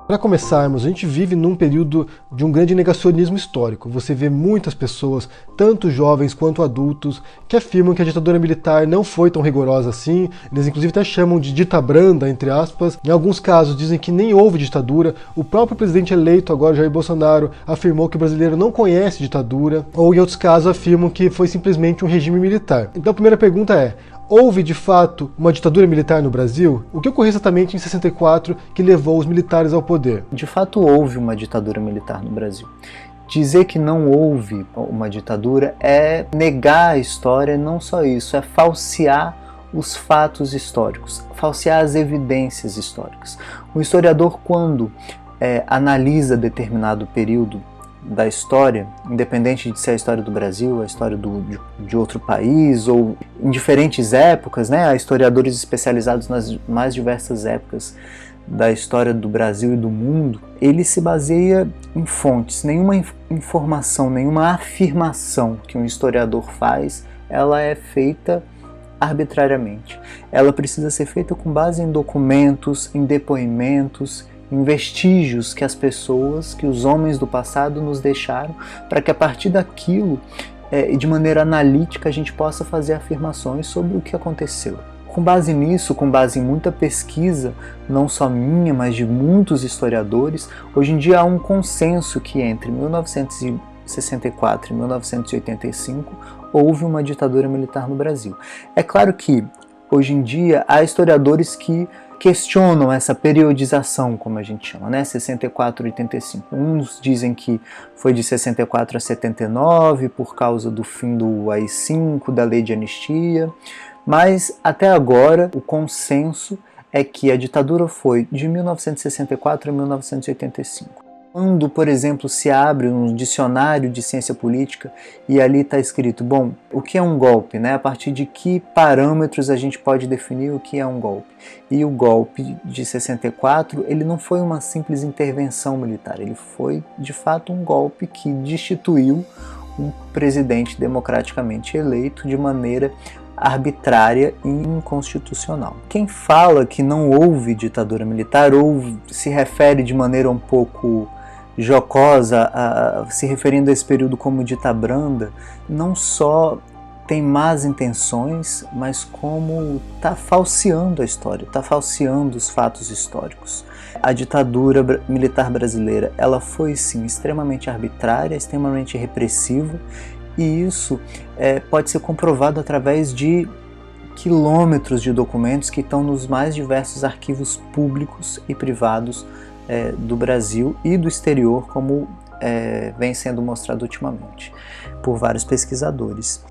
Para começarmos, a gente vive num período de um grande negacionismo histórico. Você vê muitas pessoas, tanto jovens quanto adultos, que afirmam que a ditadura militar não foi tão rigorosa assim. Eles inclusive até chamam de dita branda, entre aspas. Em alguns casos dizem que nem houve ditadura. O próprio presidente eleito agora, Jair Bolsonaro, afirmou que o brasileiro não conhece ditadura. Ou em outros casos afirmam que foi simplesmente um regime militar. Então a primeira pergunta é: houve, de fato, uma ditadura militar no Brasil? O que ocorreu exatamente em 64 que levou os militares ao poder? De fato, houve uma ditadura militar no Brasil. Dizer que não houve uma ditadura é negar a história, não só isso, é falsear os fatos históricos, falsear as evidências históricas. O historiador, quando analisa determinado período da história, independente de ser a história do Brasil, a história de outro país, ou em diferentes épocas, né? Há historiadores especializados nas mais diversas épocas da história do Brasil e do mundo, ele se baseia em fontes. Nenhuma informação, nenhuma afirmação que um historiador faz, ela é feita arbitrariamente. Ela precisa ser feita com base em documentos, em depoimentos, em vestígios que as pessoas, que os homens do passado nos deixaram, para que a partir daquilo, de maneira analítica, a gente possa fazer afirmações sobre o que aconteceu. Com base nisso, com base em muita pesquisa, não só minha, mas de muitos historiadores, hoje em dia há um consenso que entre 1964 e 1985 houve uma ditadura militar no Brasil. É claro que, hoje em dia, há historiadores que questionam essa periodização, como a gente chama, né? 64 e 85. Uns dizem que foi de 64 a 79 por causa do fim do AI-5, da lei de anistia, mas até agora o consenso é que a ditadura foi de 1964 a 1985. Quando, por exemplo, se abre um dicionário de ciência política e ali está escrito, bom, o que é um golpe, né? A partir de que parâmetros a gente pode definir o que é um golpe? E o golpe de 64, ele não foi uma simples intervenção militar, ele foi, de fato, um golpe que destituiu um presidente democraticamente eleito de maneira arbitrária e inconstitucional. Quem fala que não houve ditadura militar ou se refere de maneira um pouco jocosa, se referindo a esse período como dita branda, não só tem más intenções, mas como está falseando a história, está falseando os fatos históricos. A ditadura militar brasileira, ela foi sim extremamente arbitrária, extremamente repressiva, e isso pode ser comprovado através de quilômetros de documentos que estão nos mais diversos arquivos públicos e privados do Brasil e do exterior, como vem sendo mostrado ultimamente por vários pesquisadores.